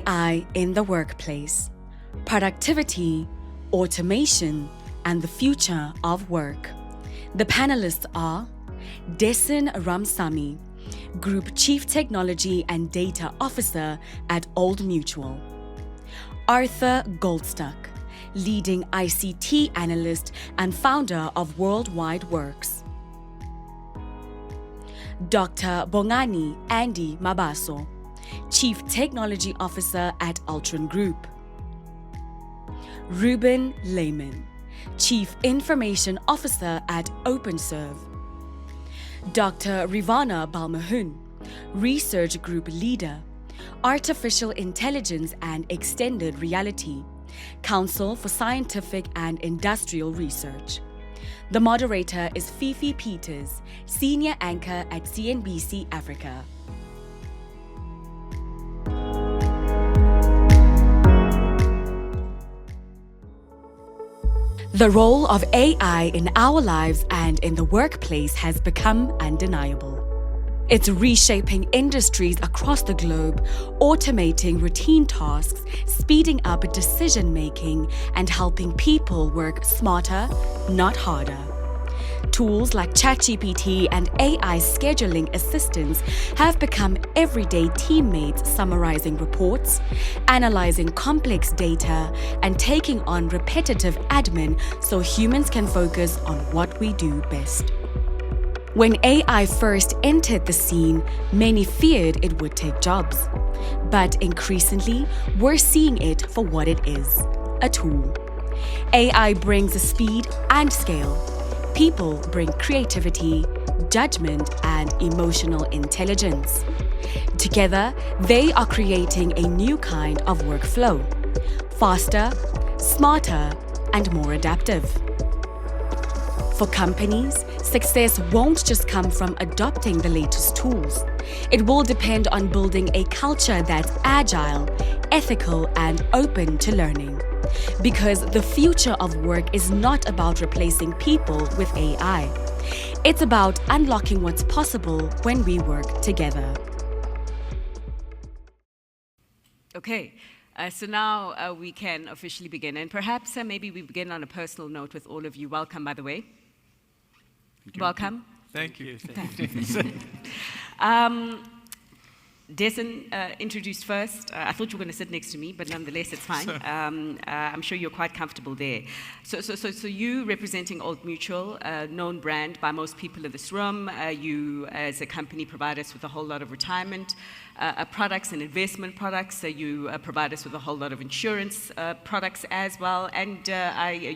AI in the workplace, productivity, automation, and the future of work. The panelists are Desin Ramsamy, Group Chief Technology and Data Officer at Old Mutual; Arthur Goldstuck, leading ICT analyst and founder of Worldwide Works; Dr. Bongani Andy Mabaso, Chief Technology Officer at Altron Group; Ruben Lehman, Chief Information Officer at OpenServe; Dr. Rivana Balmahun, Research Group Leader, Artificial Intelligence and Extended Reality, Council for Scientific and Industrial Research. The moderator is Fifi Peters, Senior Anchor at CNBC Africa. The role of AI in our lives and in the workplace has become undeniable. It's reshaping industries across the globe, automating routine tasks, speeding up decision-making, and helping people work smarter, not harder. Tools like ChatGPT and AI scheduling assistants have become everyday teammates summarizing reports, analyzing complex data, and taking on repetitive admin so humans can focus on what we do best. When AI first entered the scene, many feared it would take jobs. But increasingly, we're seeing it for what it is, a tool. AI brings speed and scale. People bring creativity, judgment, and emotional intelligence. Together, they are creating a new kind of workflow, faster, smarter, and more adaptive. For companies, success won't just come from adopting the latest tools. It will depend on building a culture that's agile, ethical, and open to learning. Because the future of work is not about replacing people with AI. It's about unlocking what's possible when we work together. Okay, so now we can officially begin. And perhaps maybe we begin on a personal note with all of you. Welcome, by the way. Welcome. Thank you. Desin introduced first. I thought you were going to sit next to me, but nonetheless, it's fine. I'm sure you're quite comfortable there. So you representing Old Mutual, a known brand by most people in this room. You, as a company, provide us with a whole lot of retirement products and investment products. You provide us with a whole lot of insurance products as well. And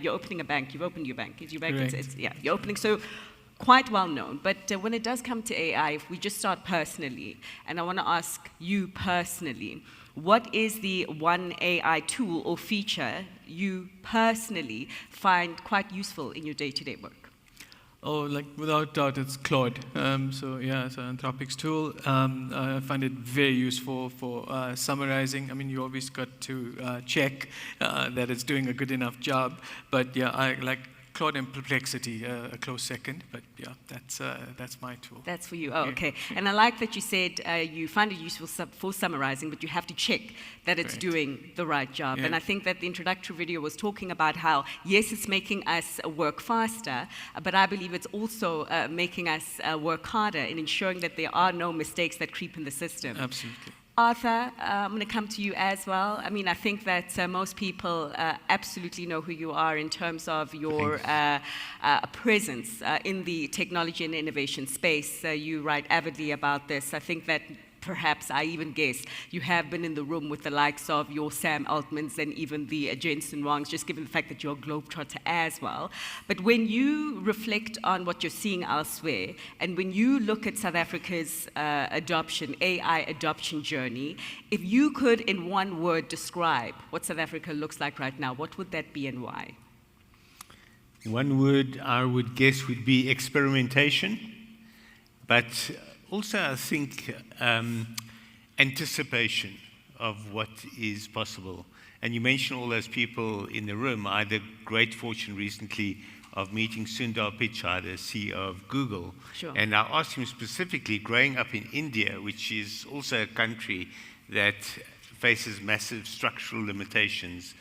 you're opening a bank. You've opened your bank. Is your bank? Yeah, you're opening. So quite well known, but when it does come to AI, if we just start personally, and I want to ask you personally, what is the one AI tool or feature you personally find quite useful in your day-to-day work? Oh, like without doubt, it's Claude. So yeah, it's an Anthropic's tool. I find it very useful for summarizing. I mean, you always got to check that it's doing a good enough job, but yeah, I like Claude and Perplexity, a close second, but yeah, that's my tool. That's for you. Oh, okay. And I like that you said you find it useful for summarizing, but you have to check that it's doing the right job. Yeah. And I think that the introductory video was talking about how, yes, it's making us work faster, but I believe it's also making us work harder in ensuring that there are no mistakes that creep in the system. Absolutely. Arthur, I'm going to come to you as well. I mean, I think that most people absolutely know who you are in terms of your presence in the technology and innovation space. You write avidly about this. I think that perhaps I even guess you have been in the room with the likes of your Sam Altmans and even the Jensen Huangs, just given the fact that you're a globetrotter as well. But when you reflect on what you're seeing elsewhere, and when you look at South Africa's AI adoption journey, if you could in one word describe what South Africa looks like right now, what would that be and why? One word I would guess would be experimentation, but also, I think anticipation of what is possible. And you mentioned all those people in the room. I had the great fortune recently of meeting Sundar Pichai, the CEO of Google. Sure. And I asked him specifically, growing up in India, which is also a country that faces massive structural limitations.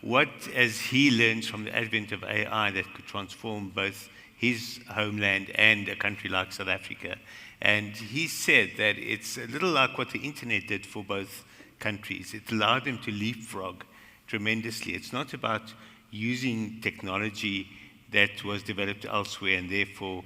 What, as he learns from the advent of AI, that could transform both his homeland and a country like South Africa? And he said that it's a little like what the internet did for both countries. It allowed them to leapfrog tremendously. It's not about using technology that was developed elsewhere and therefore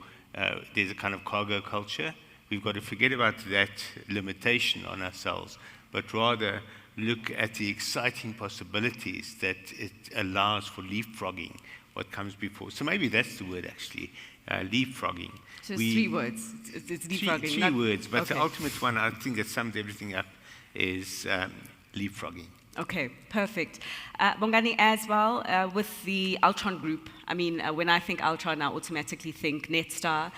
there's a kind of cargo culture. We've got to forget about that limitation on ourselves, but rather look at the exciting possibilities that it allows for leapfrogging what comes before. So maybe that's the word, actually, leapfrogging. So it's 3 words. It's leapfrogging. Three words, but okay. The ultimate one, I think that sums everything up, is leapfrogging. Okay, perfect. Bongani, as well, with the Altron Group, I mean, when I think Altron, I automatically think Netstar.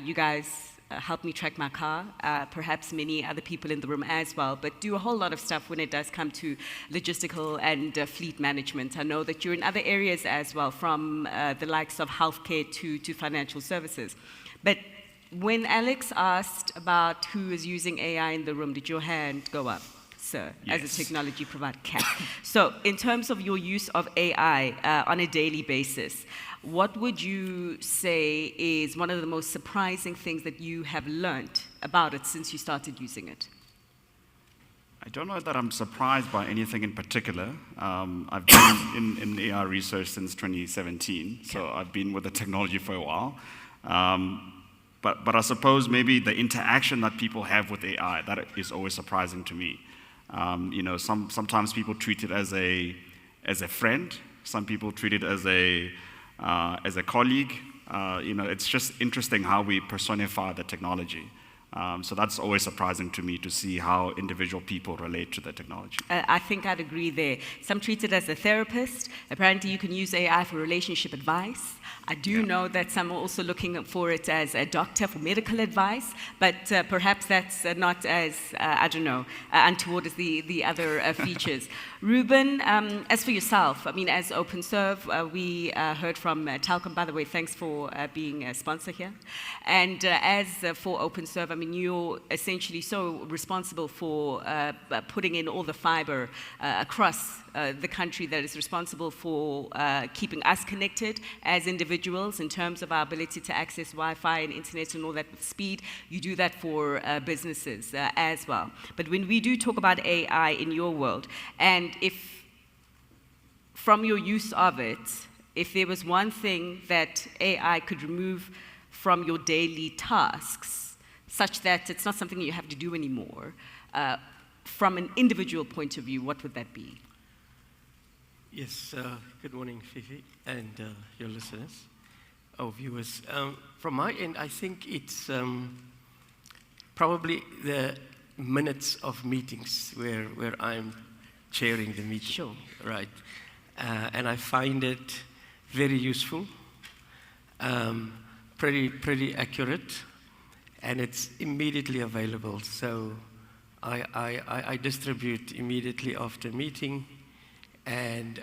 You guys help me track my car, perhaps many other people in the room as well, but do a whole lot of stuff when it does come to logistical and fleet management. I know that you're in other areas as well, from the likes of healthcare to financial services. But when Alex asked about who is using AI in the room, did your hand go up, sir, Yes. as a technology provider? So in terms of your use of AI on a daily basis, what would you say is one of the most surprising things that you have learned about it since you started using it? I don't know that I'm surprised by anything in particular. I've been in AI research since 2017, so I've been with the technology for a while. But I suppose maybe the interaction that people have with AI, that is always surprising to me. You know, sometimes people treat it as a friend. Some people treat it as a colleague. You know, it's just interesting how we personify the technology. So that's always surprising to me, to see how individual people relate to the technology. I think I'd agree there. Some treat it as a therapist. Apparently, you can use AI for relationship advice. I do know that some are also looking for it as a doctor for medical advice, but perhaps that's not as, I don't know, untoward as the other features. Ruben, as for yourself, I mean, as OpenServe, we heard from Telkom, by the way, thanks for being a sponsor here. And as for OpenServe, I mean, you're essentially so responsible for putting in all the fiber across the country that is responsible for keeping us connected as individuals in terms of our ability to access Wi-Fi and internet and all that with speed. You do that for businesses as well. But when we do talk about AI in your world, and if from your use of it, if there was one thing that AI could remove from your daily tasks, such that it's not something you have to do anymore, from an individual point of view, what would that be? Yes, good morning, Fifi, and your listeners, or viewers. From my end, I think it's probably the minutes of meetings where I'm chairing the meeting. Sure. Right. And I find it very useful, pretty accurate, and it's immediately available. So I distribute immediately after meeting. And,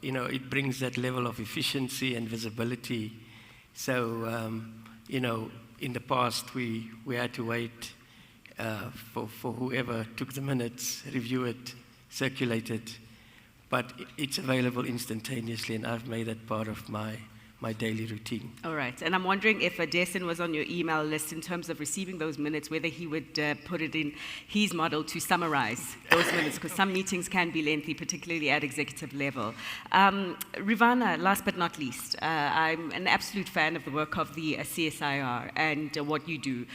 you know, it brings that level of efficiency and visibility. So, you know, in the past, we had to wait for whoever took the minutes, review it, circulate it. But it's available instantaneously, and I've made that part of my daily routine. All right. And I'm wondering if Desin was on your email list in terms of receiving those minutes, whether he would put it in his model to summarize those minutes, because some meetings can be lengthy, particularly at executive level. Rivana, last but not least, I'm an absolute fan of the work of the CSIR and what you do.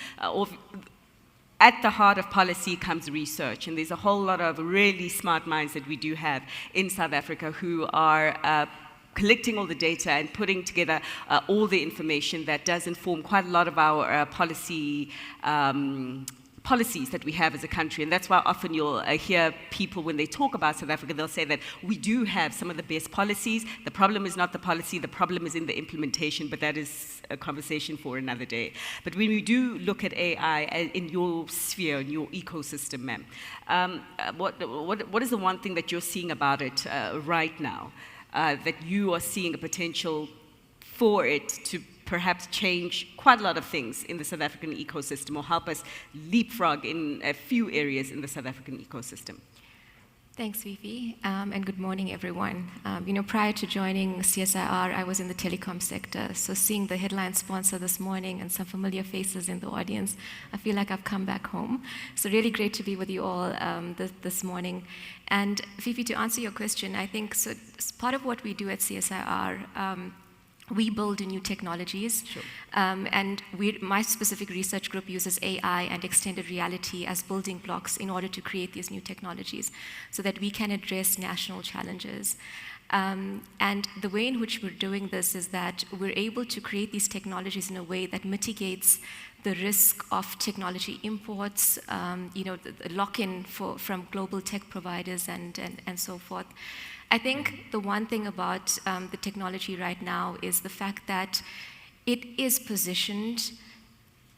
At the heart of policy comes research, and there's a whole lot of really smart minds that we do have in South Africa who are collecting all the data and putting together all the information that does inform quite a lot of our policies that we have as a country. And that's why often you'll hear people, when they talk about South Africa, they'll say that we do have some of the best policies. The problem is not the policy, the problem is in the implementation, but that is a conversation for another day. But when we do look at AI in your sphere, in your ecosystem, ma'am, what is the one thing that you're seeing about it right now? That you are seeing a potential for it to perhaps change quite a lot of things in the South African ecosystem, or help us leapfrog in a few areas in the South African ecosystem? Thanks, Fifi, and good morning, everyone. Prior to joining CSIR, I was in the telecom sector, so seeing the headline sponsor this morning and some familiar faces in the audience, I feel like I've come back home. So really great to be with you all this morning. And Fifi, to answer your question, I think so part of what we do at CSIR, we build new technologies, Sure. And my specific research group uses AI and extended reality as building blocks in order to create these new technologies so that we can address national challenges. And the way in which we're doing this is that we're able to create these technologies in a way that mitigates the risk of technology imports, the lock-in from global tech providers and so forth. I think the one thing about the technology right now is the fact that it is positioned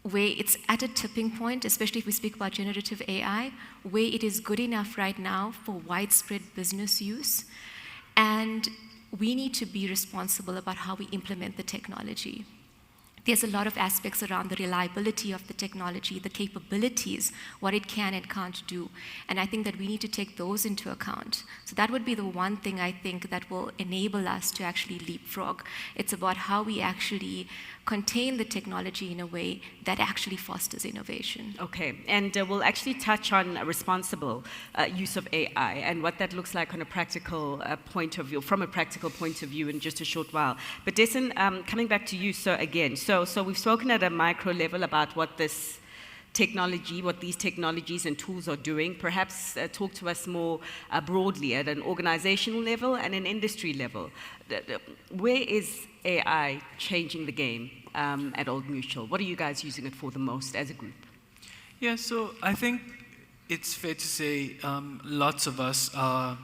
where it's at a tipping point, especially if we speak about generative AI, where it is good enough right now for widespread business use. And we need to be responsible about how we implement the technology. There's a lot of aspects around the reliability of the technology, the capabilities, what it can and can't do. And I think that we need to take those into account. So that would be the one thing I think that will enable us to actually leapfrog. It's about how we actually contain the technology in a way that actually fosters innovation. Okay, and we'll actually touch on responsible use of AI and what that looks like on a practical point of view, from a practical point of view in just a short while. But Dessen, coming back to you, so we've spoken at a micro level about what this technology, what these technologies and tools are doing. Perhaps talk to us more broadly at an organizational level and an industry level. Where is AI changing the game at Old Mutual? What are you guys using it for the most as a group? Yeah, so I think it's fair to say lots of us are,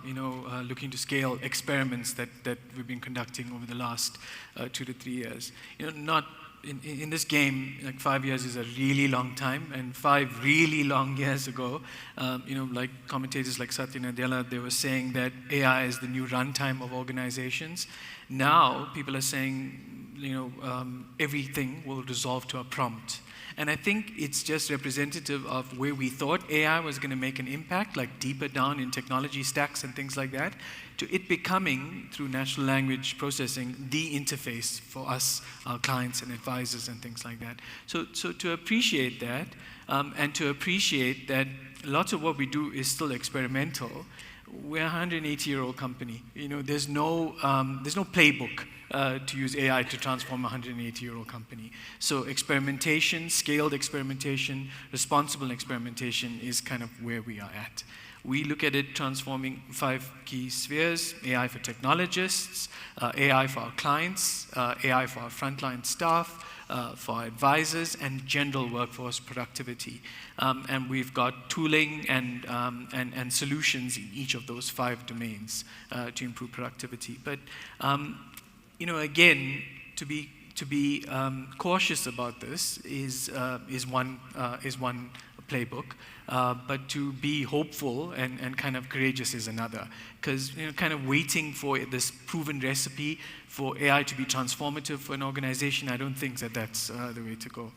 looking to scale experiments that we've been conducting over the last 2 to 3 years. Not in this game, like 5 years is a really long time, and 5 really long years ago, like commentators like Satya Nadella, they were saying that AI is the new runtime of organizations. Now, people are saying, everything will resolve to a prompt. And I think it's just representative of where we thought AI was going to make an impact, like deeper down in technology stacks and things like that, to it becoming, through natural language processing, the interface for us, our clients and advisors and things like that. So to appreciate that, and to appreciate that lots of what we do is still experimental, we're a 180-year-old company. There's no playbook to use AI to transform a 180-year-old company. So experimentation, scaled experimentation, responsible experimentation is kind of where we are at. We look at it transforming 5 key spheres: AI for technologists, AI for our clients, AI for our frontline staff, for our advisors, and general workforce productivity. And we've got tooling and solutions in each of those 5 domains to improve productivity. But again, to be cautious about this is one playbook, but to be hopeful and kind of courageous is another. Because kind of waiting for this proven recipe for AI to be transformative for an organization, I don't think that that's the way to go.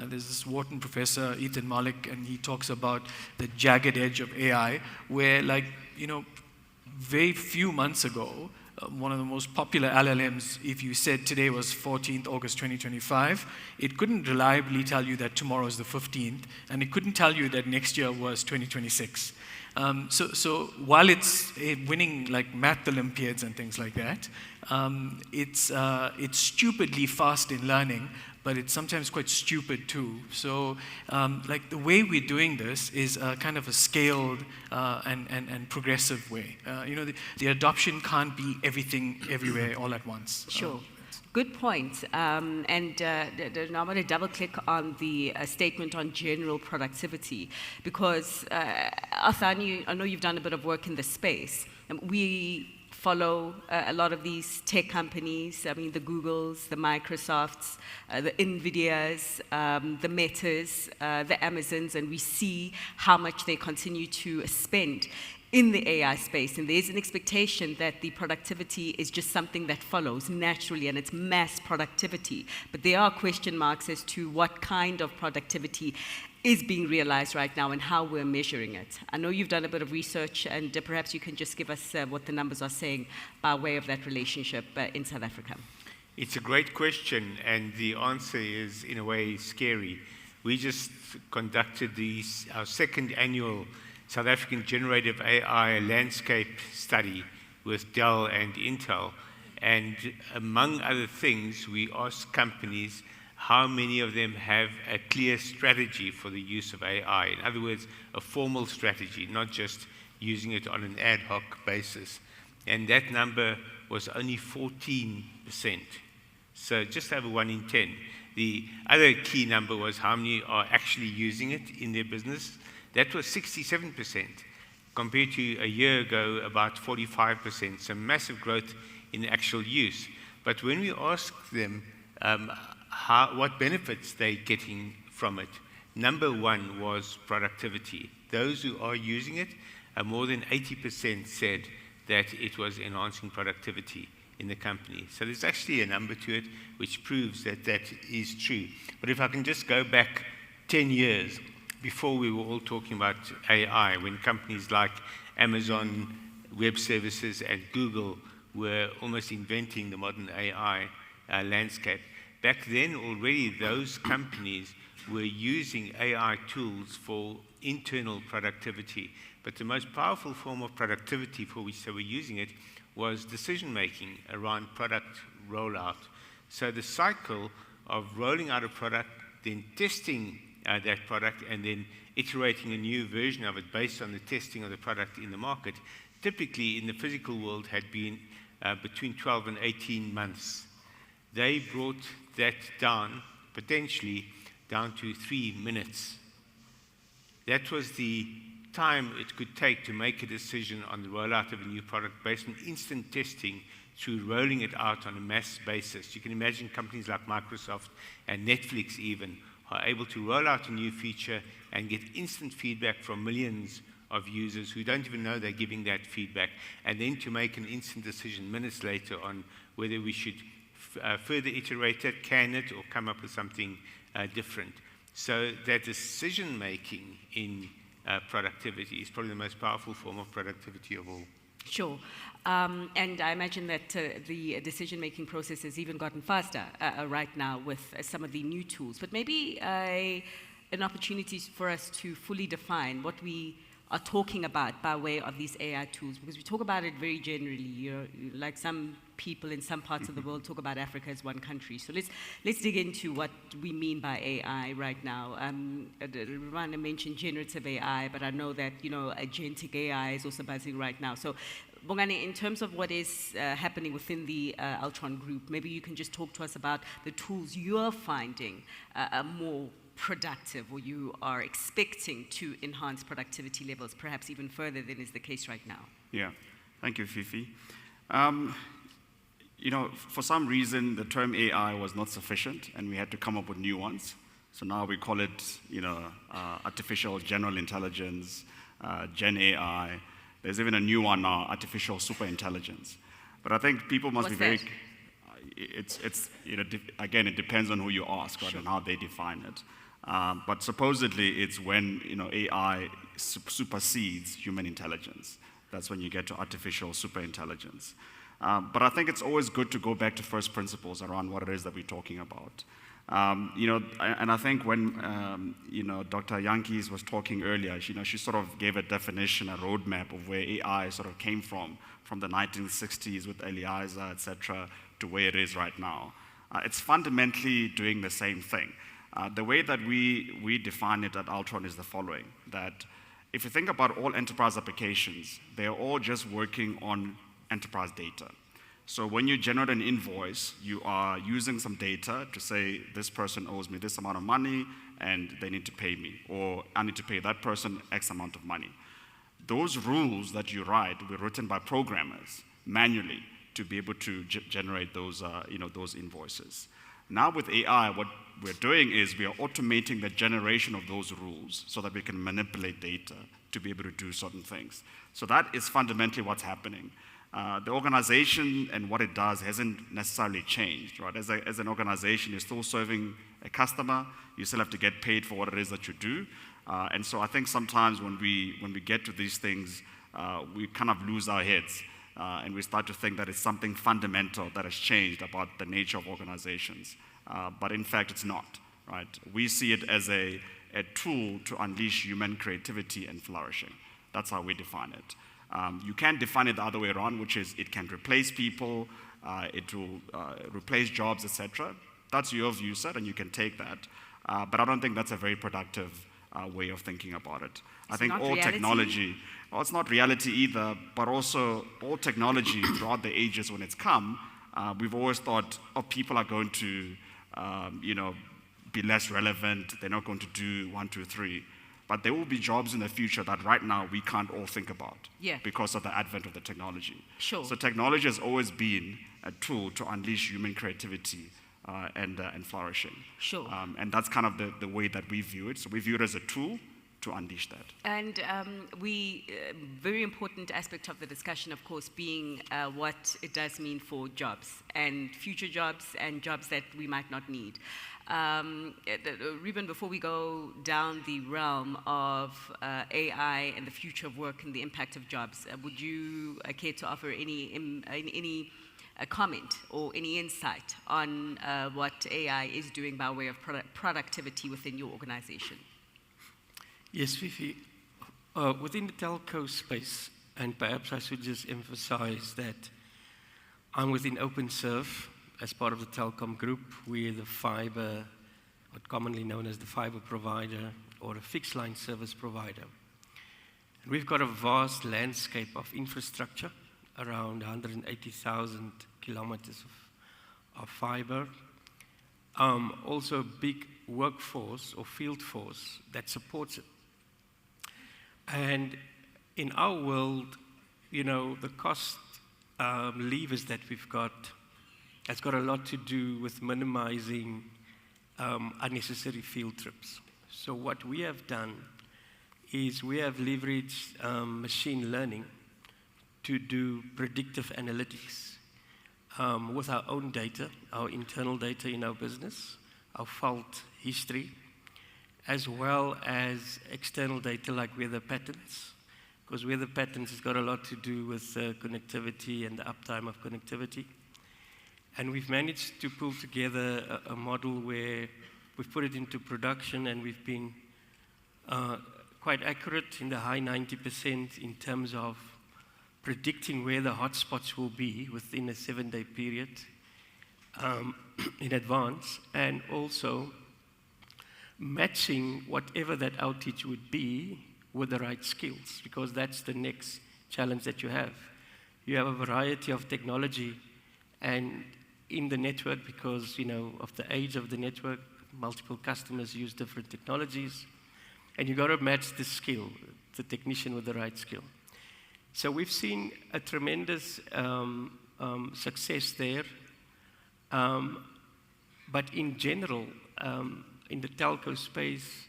There's this Wharton professor, Ethan Malik, and he talks about the jagged edge of AI, where very few months ago, one of the most popular LLMs, if you said today was 14th August 2025, it couldn't reliably tell you that tomorrow is the 15th, and it couldn't tell you that next year was 2026. So while it's winning like math Olympiads and things like that, it's stupidly fast in learning, but it's sometimes quite stupid too. So like the way we're doing this is kind of a scaled and progressive way. The adoption can't be everything everywhere all at once. Sure. Good point. And now I'm going to double click on the statement on general productivity, because Arthur, I know you've done a bit of work in this space. We follow a lot of these tech companies, the Googles, the Microsofts, the NVIDIAs, the Metas, the Amazons, and we see how much they continue to spend in the AI space, and there's an expectation that the productivity is just something that follows naturally, and it's mass productivity. But there are question marks as to what kind of productivity is being realized right now and how we're measuring it. I know you've done a bit of research, and perhaps you can just give us what the numbers are saying by way of that relationship in South Africa. It's a great question, and the answer is, in a way, scary. We just conducted our second annual South African Generative AI Landscape Study with Dell and Intel, and among other things, we asked companies how many of them have a clear strategy for the use of AI. In other words, a formal strategy, not just using it on an ad hoc basis. And that number was only 14%. So just over 1 in 10. The other key number was how many are actually using it in their business. That was 67%, compared to a year ago, about 45%. So massive growth in actual use. But when we asked them what benefits they're getting from it, number one was productivity. Those who are using it, more than 80% said that it was enhancing productivity in the company. So there's actually a number to it which proves that that is true. But if I can just go back 10 years, before we were all talking about AI, when companies like Amazon Web Services and Google were almost inventing the modern AI landscape, back then already those companies were using AI tools for internal productivity. But the most powerful form of productivity for which they were using it was decision-making around product rollout. So the cycle of rolling out a product, then testing that product, and then iterating a new version of it based on the testing of the product in the market, typically in the physical world had been between 12 and 18 months. They brought that down, potentially down to 3 minutes. That was the time it could take to make a decision on the rollout of a new product based on instant testing through rolling it out on a mass basis. You can imagine companies like Microsoft and Netflix even are able to roll out a new feature and get instant feedback from millions of users who don't even know they're giving that feedback, and then to make an instant decision minutes later on whether we should further iterate it, can it, or come up with something different. So that decision-making in productivity is probably the most powerful form of productivity of all. Sure. And I imagine that the decision-making process has even gotten faster right now with some of the new tools. But maybe an opportunity for us to fully define what we are talking about by way of these AI tools, because we talk about it very generally. You know, like some people in some parts of the world talk about Africa as one country. So let's dig into what we mean by AI right now. Rwanda mentioned generative AI, but I know that, you know, agentic AI is also buzzing right now. So Bongani, in terms of what is happening within the Altron Group, maybe you can just talk to us about the tools you're finding more productive, or you are expecting to enhance productivity levels, perhaps even further than is the case right now. Yeah, thank you, Fifi. You know, for some reason, the term AI was not sufficient, and we had to come up with new ones. So now we call it, you know, artificial general intelligence, Gen AI. There's even a new one now, artificial superintelligence. But I think people must be very. It's you know, again, it depends on who you ask, right, sure, and how they define it. But supposedly, it's when, you know, AI supersedes human intelligence. That's when you get to artificial superintelligence. But I think it's always good to go back to first principles around what it is that we're talking about. You know, and I think when you know, Dr. Yankees was talking earlier, you know, she sort of gave a definition, a roadmap of where AI sort of came from the 1960s with Eliezer, etc., to where it is right now. It's fundamentally doing the same thing. The way that we define it at Altron is the following: that if you think about all enterprise applications, they're all just working on enterprise data. So when you generate an invoice, you are using some data to say, this person owes me this amount of money and they need to pay me, or I need to pay that person X amount of money. Those rules that you write were written by programmers manually to be able to generate those, you know, those invoices. Now with AI, what we're doing is we are automating the generation of those rules so that we can manipulate data to be able to do certain things. So that is fundamentally what's happening. The organization and what it does hasn't necessarily changed, right? As an organization, you're still serving a customer. You still have to get paid for what it is that you do. And so I think sometimes when we get to these things, we kind of lose our heads. And we start to think that it's something fundamental that has changed about the nature of organizations. But in fact, it's not, right? We see it as a tool to unleash human creativity and flourishing. That's how we define it. You can define it the other way around, which is it can replace people, it will replace jobs, etc. That's your view set, and you can take that. But I don't think that's a very productive way of thinking about it. I think all technology, well, it's not reality either, but also all technology throughout the ages when it's come, we've always thought, oh, people are going to, be less relevant. They're not going to do 1, 2, 3. But there will be jobs in the future that right now we can't all think about because of the advent of the technology. Sure. So technology has always been a tool to unleash human creativity and flourishing. Sure. And that's kind of the way that we view it. So we view it as a tool to unleash that. And very important aspect of the discussion, of course, being what it does mean for jobs and future jobs and jobs that we might not need. Ruben, before we go down the realm of AI and the future of work and the impact of jobs, would you care to offer any comment or any insight on what AI is doing by way of productivity within your organization? Yes, Fifi. Within the telco space, and perhaps I should just emphasize that I'm within OpenServe as part of the telecom group. We're the fiber, what commonly known as the fiber provider or a fixed line service provider. And we've got a vast landscape of infrastructure, around 180,000 kilometers of fiber. Also a big workforce or field force that supports it. And in our world, the cost levers that we've got has got a lot to do with minimizing unnecessary field trips. So what we have done is we have leveraged machine learning to do predictive analytics with our own data, our internal data in our business, our fault history, as well as external data like weather patterns, because weather patterns has got a lot to do with connectivity and the uptime of connectivity. And we've managed to pull together a model where we've put it into production, and we've been quite accurate in the high 90% in terms of predicting where the hotspots will be within a 7-day period in advance, and also matching whatever that outage would be with the right skills, because that's the next challenge that you have. You have a variety of technology and in the network, because of the age of the network, multiple customers use different technologies, and you got to match the skill, the technician with the right skill. So we've seen a tremendous success there, but in general, in the telco space,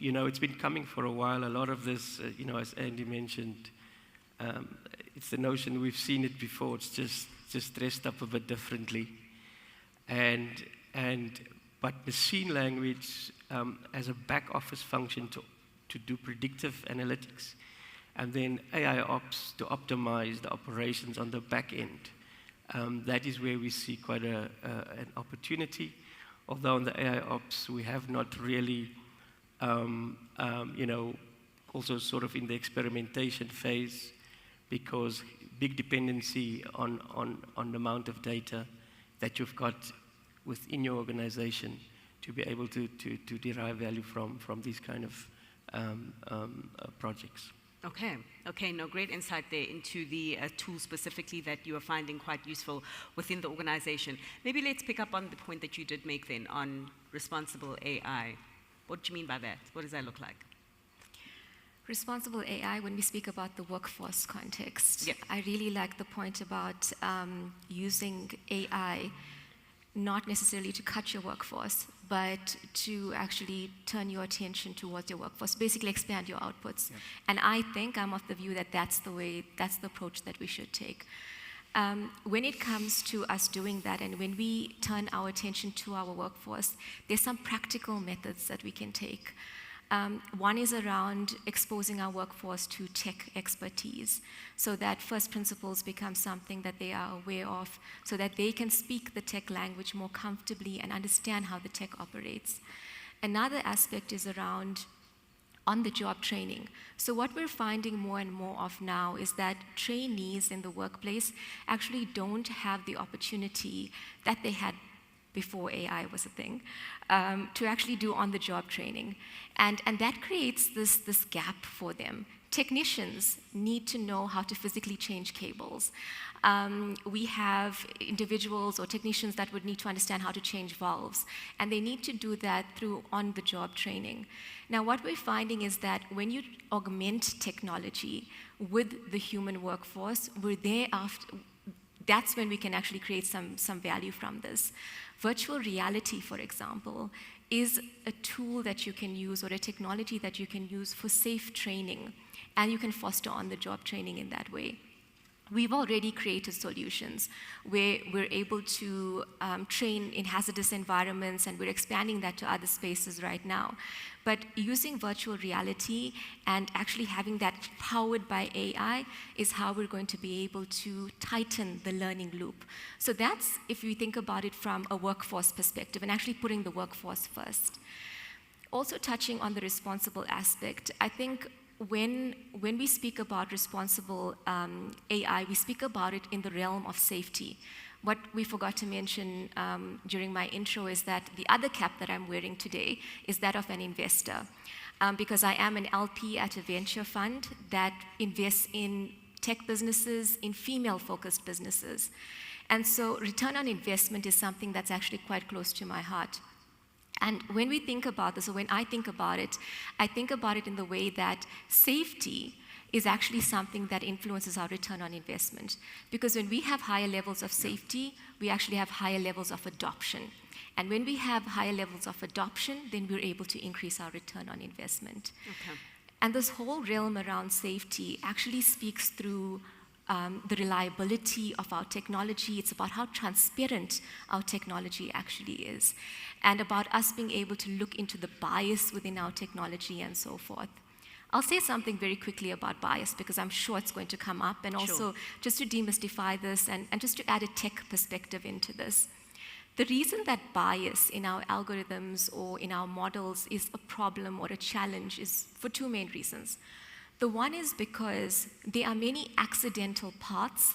it's been coming for a while. A lot of this, as Andy mentioned, it's the notion we've seen it before. It's just dressed up a bit differently, but machine language as a back office function to do predictive analytics, and then AI ops to optimize the operations on the back end. That is where we see quite an opportunity. Although on the AI ops we have not really, also sort of in the experimentation phase, because big dependency on the amount of data that you've got within your organization to be able to derive value from these kind of projects. Okay, no, great insight there into the tool specifically that you are finding quite useful within the organization. Maybe let's pick up on the point that you did make then on responsible AI. What do you mean by that? What does that look like? Responsible AI, when we speak about the workforce context, Yep. I really like the point about using AI not necessarily to cut your workforce, but to actually turn your attention towards your workforce, basically expand your outputs. Yeah. And I think I'm of the view that that's the approach that we should take. When it comes to us doing that, and when we turn our attention to our workforce, there's some practical methods that we can take. One is around exposing our workforce to tech expertise, so that first principles become something that they are aware of, so that they can speak the tech language more comfortably and understand how the tech operates. Another aspect is around on-the-job training. So what we're finding more and more of now is that trainees in the workplace actually don't have the opportunity that they had before AI was a thing, to actually do on-the-job training. And that creates this gap for them. Technicians need to know how to physically change cables. We have individuals or technicians that would need to understand how to change valves, and they need to do that through on-the-job training. Now, what we're finding is that when you augment technology with the human workforce, that's when we can actually create some value from this. Virtual reality, for example, is a tool that you can use, or a technology that you can use for safe training, and you can foster on-the-job training in that way. We've already created solutions where we're able to train in hazardous environments, and we're expanding that to other spaces right now. But using virtual reality and actually having that powered by AI is how we're going to be able to tighten the learning loop. So that's, if you think about it from a workforce perspective, and actually putting the workforce first. Also touching on the responsible aspect, I think when we speak about responsible AI, we speak about it in the realm of safety. What we forgot to mention during my intro is that the other cap that I'm wearing today is that of an investor, because I am an LP at a venture fund that invests in tech businesses, in female-focused businesses. And so return on investment is something that's actually quite close to my heart. And when we think about this, or when I think about it in the way that safety is actually something that influences our return on investment. Because when we have higher levels of safety, we actually have higher levels of adoption. And when we have higher levels of adoption, then we're able to increase our return on investment. Okay. And this whole realm around safety actually speaks through the reliability of our technology. It's about how transparent our technology actually is, and about us being able to look into the bias within our technology and so forth. I'll say something very quickly about bias, because I'm sure it's going to come up, and also just to demystify this and just to add a tech perspective into this. The reason that bias in our algorithms or in our models is a problem or a challenge is for two main reasons. The one is because there are many accidental paths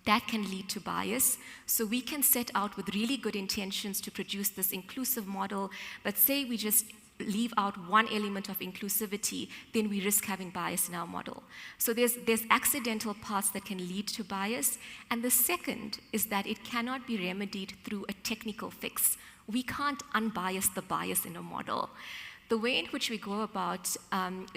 that can lead to bias. So we can set out with really good intentions to produce this inclusive model, but say we just leave out one element of inclusivity, then we risk having bias in our model. So there's accidental paths that can lead to bias. And the second is that it cannot be remedied through a technical fix. We can't unbias the bias in a model. The way in which we go about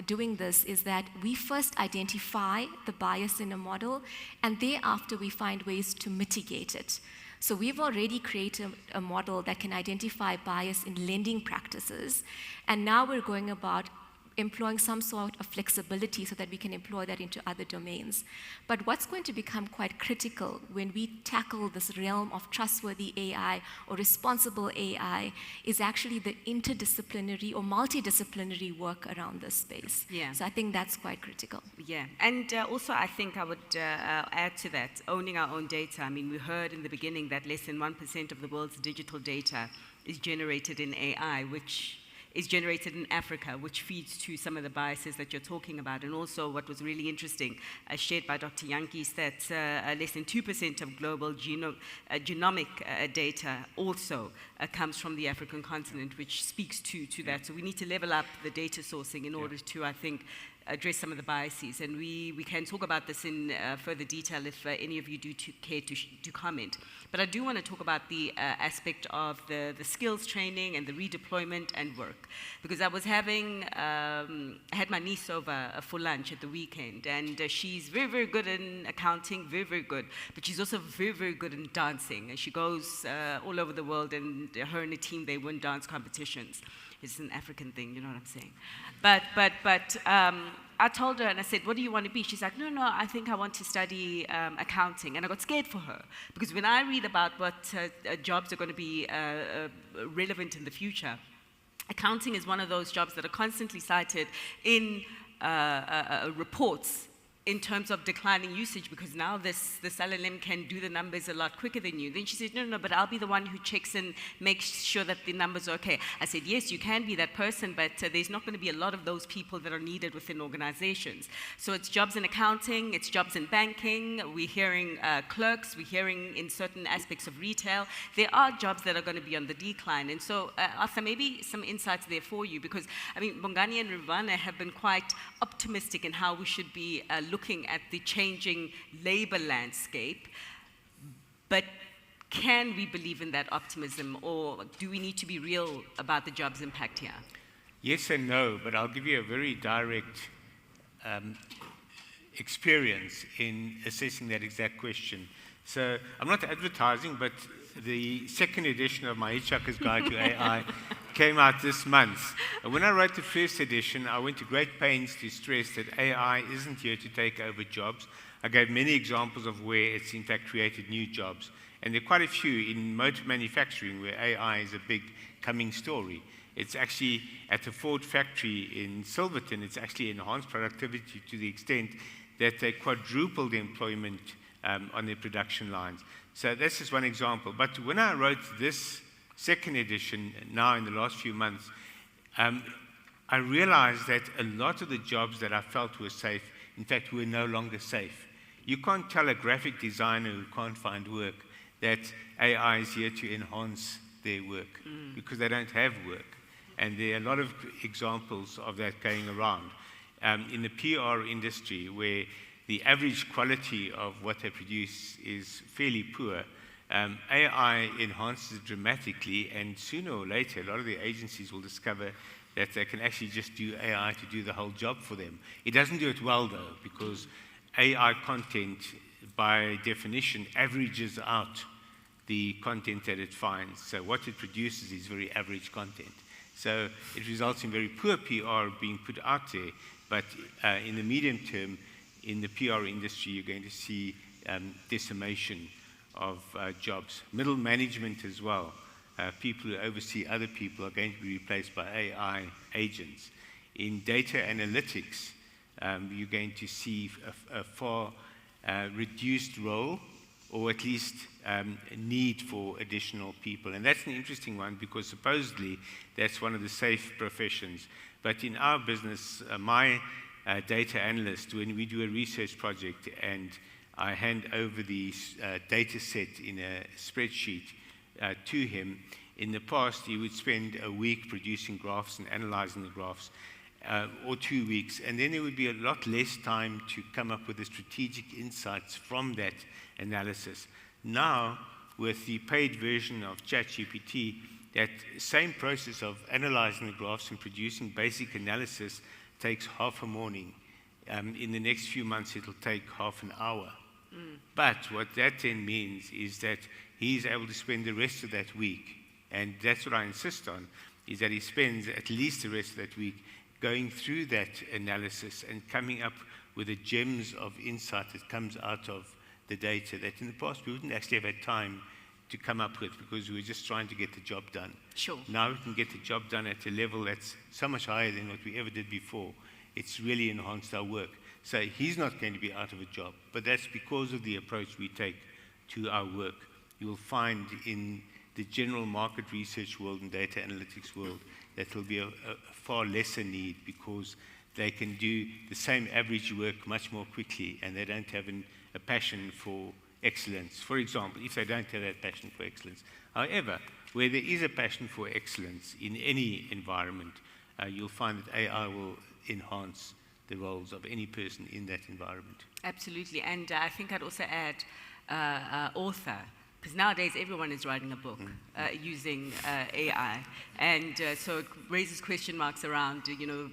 doing this is that we first identify the bias in a model, and thereafter we find ways to mitigate it. So we've already created a model that can identify bias in lending practices, and now we're going about employing some sort of flexibility so that we can employ that into other domains. But what's going to become quite critical when we tackle this realm of trustworthy AI or responsible AI is actually the interdisciplinary or multidisciplinary work around this space. Yeah. So I think that's quite critical. Yeah, and also I think I would add to that, owning our own data. I mean, we heard in the beginning that less than 1% of the world's digital data is generated in AI, which is generated in Africa, which feeds to some of the biases that you're talking about. And also what was really interesting, shared by Dr. Jantjies, that less than 2% of global genomic data also comes from the African continent, which speaks to that. So we need to level up the data sourcing in order to, I think, address some of the biases. And we can talk about this in further detail if any of you do care to comment. But I do want to talk about the aspect of the skills training and the redeployment and work. Because I was I had my niece over for lunch at the weekend, and she's very, very good in accounting, very, very good. But she's also very, very good in dancing. And she goes all over the world, and her and a team, they win dance competitions. It's an African thing, you know what I'm saying? But I told her, and I said, what do you want to be? She's like, no, I think I want to study accounting. And I got scared for her, because when I read about what jobs are going to be relevant in the future, accounting is one of those jobs that are constantly cited in reports in terms of declining usage, because now this LLM can do the numbers a lot quicker than you. Then she said, no, but I'll be the one who checks and makes sure that the numbers are okay. I said, yes, you can be that person, but there's not going to be a lot of those people that are needed within organizations. So it's jobs in accounting, it's jobs in banking, we're hearing clerks, we're hearing in certain aspects of retail. There are jobs that are going to be on the decline. And so, Arthur, maybe some insights there for you, because, I mean, Bongani and Ravana have been quite optimistic in how we should be looking at the changing labor landscape, but can we believe in that optimism, or do we need to be real about the jobs impact here? Yes and no, but I'll give you a very direct experience in assessing that exact question. So I'm not advertising, but the second edition of my Hitchhiker's Guide to AI came out this month. And when I wrote the first edition, I went to great pains to stress that AI isn't here to take over jobs. I gave many examples of where it's in fact created new jobs. And there are quite a few in motor manufacturing where AI is a big coming story. It's actually at the Ford factory in Silverton, it's actually enhanced productivity to the extent that they quadrupled employment on their production lines. So this is one example. But when I wrote this second edition, now in the last few months, I realized that a lot of the jobs that I felt were safe, in fact, were no longer safe. You can't tell a graphic designer who can't find work that AI is here to enhance their work, because they don't have work. And there are a lot of examples of that going around. In the PR industry, where the average quality of what they produce is fairly poor, AI enhances it dramatically, and sooner or later, a lot of the agencies will discover that they can actually just do AI to do the whole job for them. It doesn't do it well, though, because AI content, by definition, averages out the content that it finds. So what it produces is very average content. So it results in very poor PR being put out there, but in the medium term, in the PR industry, you're going to see decimation of jobs. Middle management as well. People who oversee other people are going to be replaced by AI agents. In data analytics, you're going to see a far reduced role, or at least a need for additional people. And that's an interesting one, because supposedly that's one of the safe professions. But in our business, my data analyst, when we do a research project and I hand over the data set in a spreadsheet to him, in the past he would spend a week producing graphs and analyzing the graphs, or 2 weeks, and then there would be a lot less time to come up with the strategic insights from that analysis. Now, with the paid version of ChatGPT, that same process of analyzing the graphs and producing basic analysis takes half a morning. In the next few months, it'll take half an hour. But what that then means is that he's able to spend the rest of that week, and that's what I insist on, is that he spends at least the rest of that week going through that analysis and coming up with the gems of insight that comes out of the data that in the past we wouldn't actually have had time to come up with, because we were just trying to get the job done. Sure. Now we can get the job done at a level that's so much higher than what we ever did before. It's really enhanced our work. So he's not going to be out of a job, but that's because of the approach we take to our work. You will find in the general market research world and data analytics world that there will be a far lesser need, because they can do the same average work much more quickly, and they don't have a passion for excellence. For example, if they don't have that passion for excellence. However, where there is a passion for excellence in any environment, you'll find that AI will enhance the roles of any person in that environment. Absolutely, and I think I'd also add author, because nowadays everyone is writing a book using AI, and so it raises question marks around,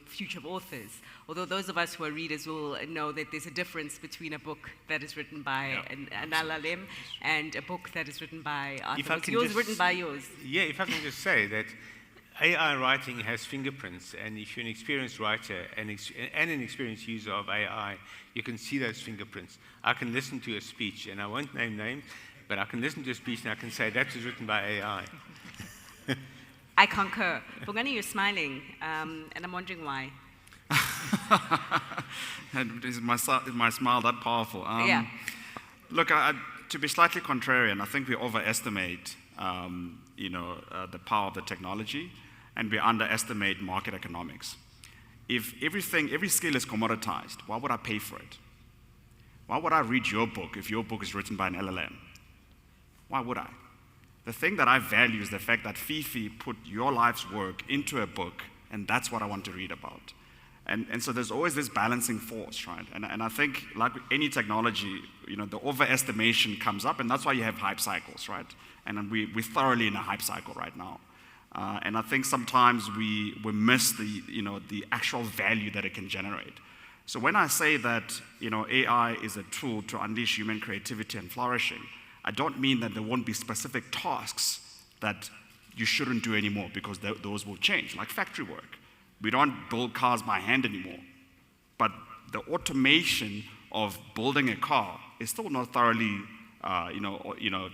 future of authors. Although those of us who are readers will know that there's a difference between a book that is written by an LLM and a book that is written by artists. Yours written by yours. Yeah, if I can just say that AI writing has fingerprints, and if you're an experienced writer and an experienced user of AI, you can see those fingerprints. I can listen to a speech, and I won't name names, but I can listen to a speech and I can say that was written by AI. I concur. Bongani, you're smiling, and I'm wondering why. Is my smile that powerful? Yeah. Look, to be slightly contrarian, I think we overestimate, the power of the technology, and we underestimate market economics. If every skill is commoditized, why would I pay for it? Why would I read your book if your book is written by an LLM? Why would I? The thing that I value is the fact that Fifi put your life's work into a book, and that's what I want to read about. And so there's always this balancing force, right? And I think, like any technology, the overestimation comes up, and that's why you have hype cycles, right? And we're thoroughly in a hype cycle right now. And I think sometimes we miss the actual value that it can generate. So when I say that, AI is a tool to unleash human creativity and flourishing, I don't mean that there won't be specific tasks that you shouldn't do anymore, because those will change, like factory work. We don't build cars by hand anymore. But the automation of building a car is still not thoroughly,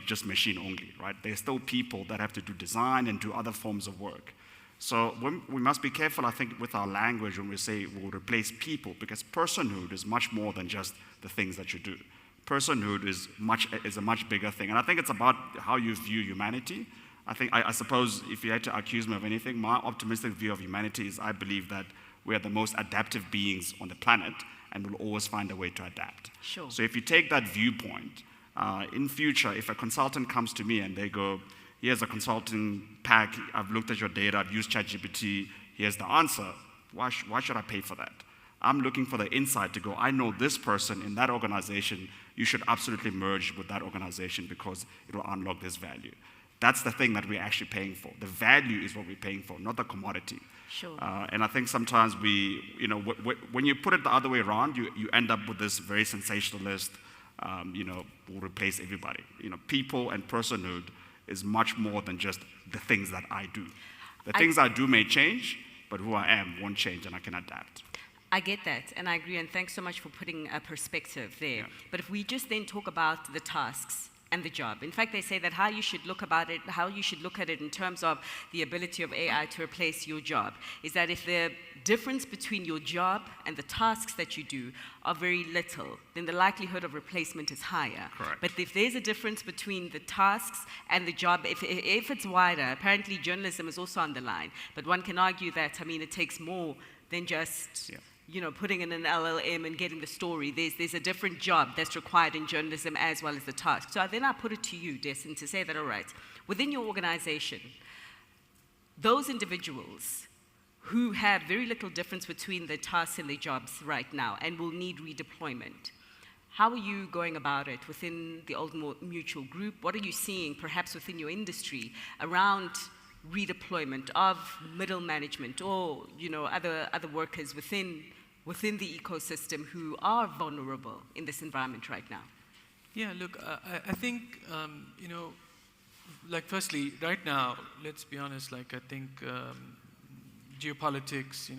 just machine only, right? There's still people that have to do design and do other forms of work. So we must be careful, I think, with our language when we say we'll replace people, because personhood is much more than just the things that you do. Personhood is a much bigger thing. And I think it's about how you view humanity. I suppose if you had to accuse me of anything, my optimistic view of humanity is I believe that we are the most adaptive beings on the planet, and we'll always find a way to adapt. Sure. So if you take that viewpoint, in future, if a consultant comes to me and they go, here's a consulting pack, I've looked at your data, I've used ChatGPT, here's the answer, why should I pay for that? I'm looking for the insight to go, I know this person in that organization, you should absolutely merge with that organization because it will unlock this value. That's the thing that we're actually paying for. The value is what we're paying for, not the commodity. Sure. And I think sometimes when you put it the other way around, you end up with this very sensationalist, will replace everybody. People and personhood is much more than just the things that I do. The things I do may change, but who I am won't change, and I can adapt. I get that, and I agree, and thanks so much for putting a perspective there. Yeah. But if we just then talk about the tasks and the job. In fact, they say that how you should look at it in terms of the ability of AI to replace your job is that if the difference between your job and the tasks that you do are very little, then the likelihood of replacement is higher. Correct. But if there's a difference between the tasks and the job, if it's wider, apparently journalism is also on the line. But one can argue that, it takes more than just... Yeah. Putting in an LLM and getting the story. There's a different job that's required in journalism as well as the task. So then I put it to you, Desin, to say that, all right, within your organization, those individuals who have very little difference between their tasks and their jobs right now and will need redeployment, how are you going about it within the Old Mutual Group? What are you seeing perhaps within your industry around redeployment of middle management or other workers within the ecosystem who are vulnerable in this environment right now? Yeah, look, I think, firstly, right now, let's be honest, I think geopolitics,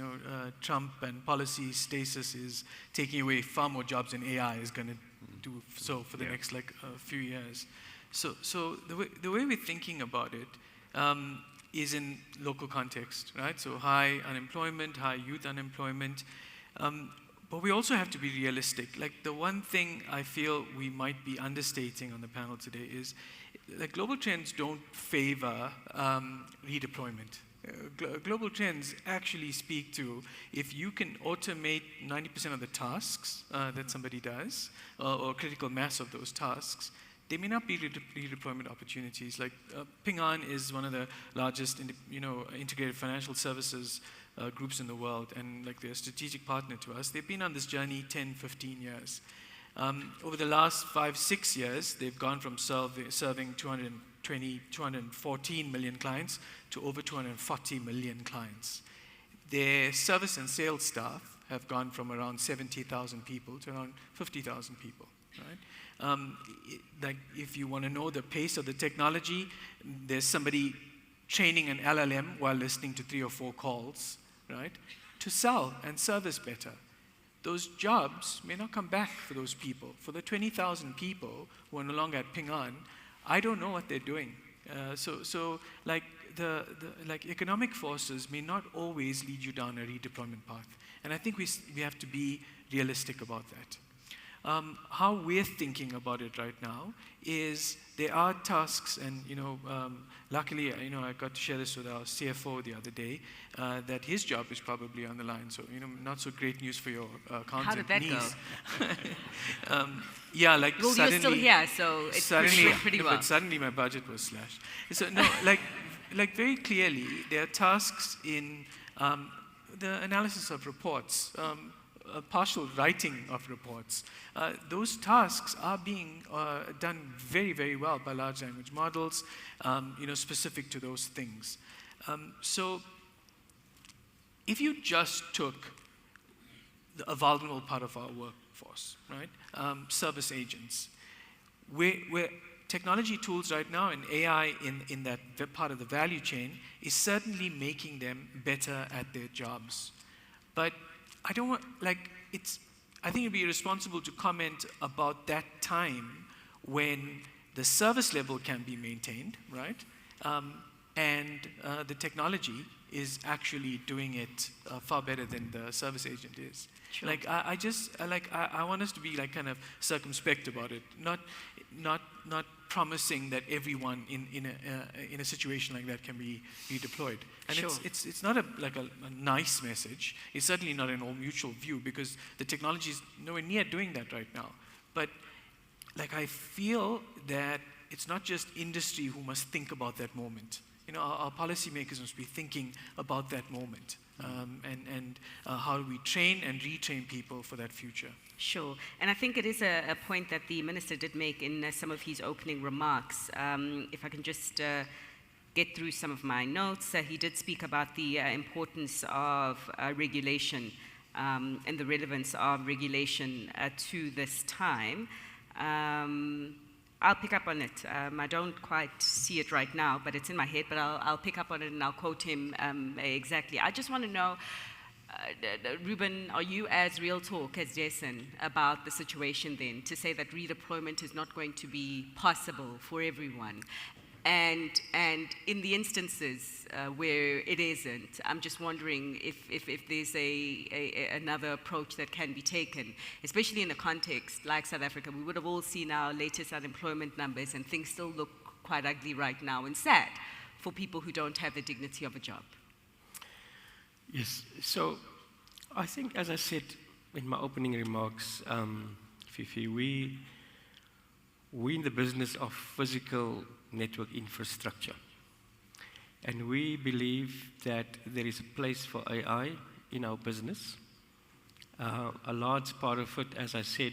Trump and policy stasis is taking away far more jobs than AI is going to do so for the next, few years. So the way we're thinking about it is in local context, right? So high unemployment, high youth unemployment. But we also have to be realistic. The one thing I feel we might be understating on the panel today is global trends don't favor redeployment. Global trends actually speak to if you can automate 90% of the tasks that somebody does, or critical mass of those tasks, there may not be redeployment opportunities. Ping An is one of the largest integrated financial services groups in the world, and like they're a strategic partner to us. They've been on this journey 10, 15 years. Over the last 5, 6 years, they've gone from serving 214 million clients to over 240 million clients. Their service and sales staff have gone from around 70,000 people to around 50,000 people, right? Like if you want to know the pace of the technology, there's somebody training an LLM while listening to 3 or 4 calls, right, to sell and service better. Those jobs may not come back for those people. For the 20,000 people who are no longer at Ping An, I don't know what they're doing. So like like economic forces may not always lead you down a redeployment path. And I think we have to be realistic about that. How we're thinking about it right now is there are tasks, and luckily, I got to share this with our CFO the other day, that his job is probably on the line. So, not so great news for your accountant. How did that niece. go? Yeah, like well, suddenly, you're still here, so it's pretty well. But suddenly my budget was slashed. So no, like very clearly, there are tasks in the analysis of reports. Partial writing of reports. Those tasks are being done very, very well by large language models, specific to those things. So if you just took a vulnerable part of our workforce, right, service agents, where technology tools right now and AI in that part of the value chain is certainly making them better at their jobs. But I don't want, I think it'd be irresponsible to comment about that time when the service level can be maintained, right? And the technology is actually doing it far better than the service agent is. Sure. I want us to be kind of circumspect about it, not promising that everyone in a situation like that can be redeployed. And sure. it's not a nice message. It's certainly not an all mutual view, because the technology is nowhere near doing that right now. But I feel that it's not just industry who must think about that moment. Our policymakers must be thinking about that moment, and how do we train and retrain people for that future. Sure. And I think it is a point that the Minister did make in some of his opening remarks. If I can just get through some of my notes, he did speak about the importance of regulation and the relevance of regulation to this time. I'll pick up on it. I don't quite see it right now, but it's in my head, but I'll pick up on it and I'll quote him exactly. I just want to know, Ruben, are you as real talk as Jason about the situation then, to say that redeployment is not going to be possible for everyone? And in the instances where it isn't, I'm just wondering if there's another approach that can be taken, especially in a context like South Africa. We would have all seen our latest unemployment numbers, and things still look quite ugly right now and sad for people who don't have the dignity of a job. Yes, so I think, as I said in my opening remarks, Fifi, we're in the business of physical network infrastructure. And we believe that there is a place for AI in our business. A large part of it, as I said,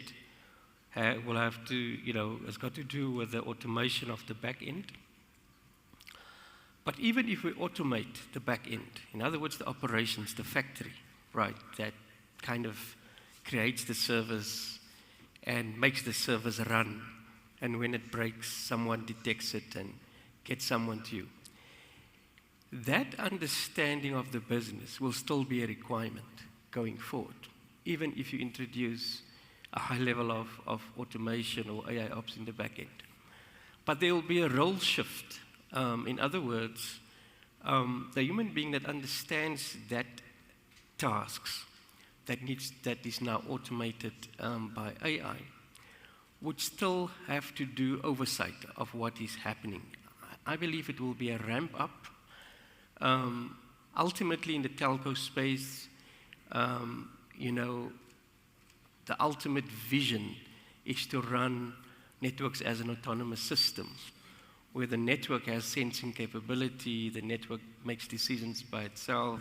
will have to, has got to do with the automation of the back end. But even if we automate the back end, in other words, the operations, the factory, right, that kind of creates the service and makes the service run, and when it breaks, someone detects it and gets someone to you. That understanding of the business will still be a requirement going forward, even if you introduce a high level of automation or AI ops in the back end. But there will be a role shift. In other words, the human being that understands that tasks that is now automated by AI would still have to do oversight of what is happening. I believe it will be a ramp up. Ultimately, in the telco space, the ultimate vision is to run networks as an autonomous system, where the network has sensing capability, the network makes decisions by itself,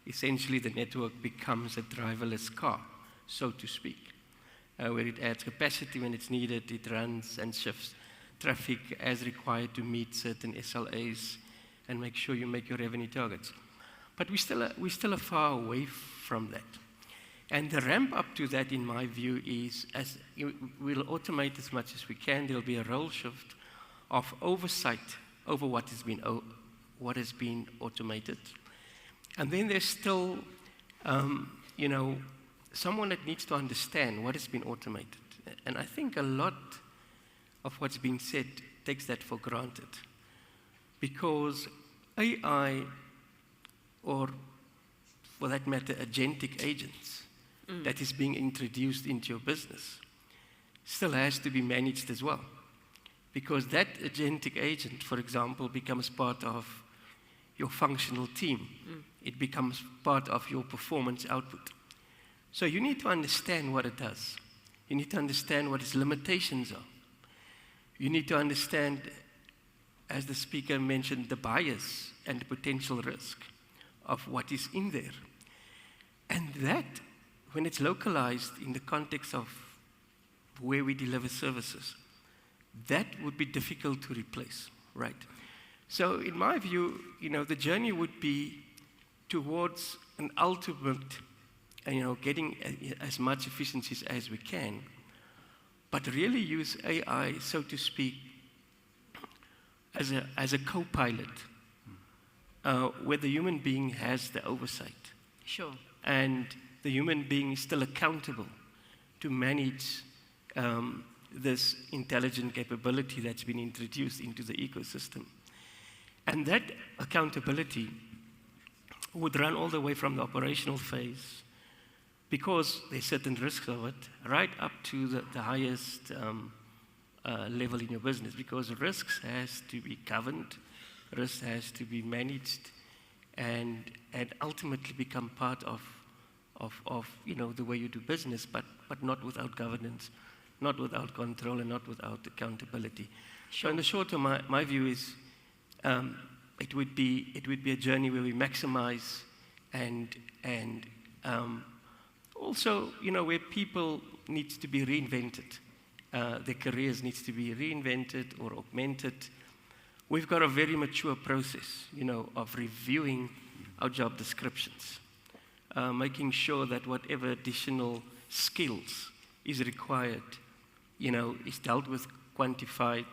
essentially the network becomes a driverless car, so to speak, where it adds capacity when it's needed, it runs and shifts traffic as required to meet certain SLAs and make sure you make your revenue targets. But we still are far away from that. And the ramp up to that, in my view, is we'll automate as much as we can. There'll be a role shift of oversight over what has been automated. And then there's still, someone that needs to understand what has been automated. And I think a lot of what's been said takes that for granted. Because AI, or for that matter, agentic agents, that is being introduced into your business still has to be managed as well. Because that agentic agent, for example, becomes part of your functional team. It becomes part of your performance output. So you need to understand what it does. You need to understand what its limitations are. You need to understand, as the speaker mentioned, the bias and the potential risk of what is in there. And that, when it's localized in the context of where we deliver services, that would be difficult to replace, right? So in my view, the journey would be towards an ultimate, getting as much efficiencies as we can, but really use AI, so to speak, as a co-pilot, where the human being has the oversight. Sure. And the human being is still accountable to manage this intelligent capability that's been introduced into the ecosystem. And that accountability would run all the way from the operational phase, because there's certain risks of it, right up to the highest level in your business, because risks has to be governed, risk has to be managed, and ultimately become part of the way you do business, but not without governance, not without control, and not without accountability. Sure. So in the short term, my view is it would be a journey where we maximize and also, where people need to be reinvented. Their careers needs to be reinvented or augmented. We've got a very mature process, of reviewing our job descriptions, making sure that whatever additional skills is required, is dealt with, quantified.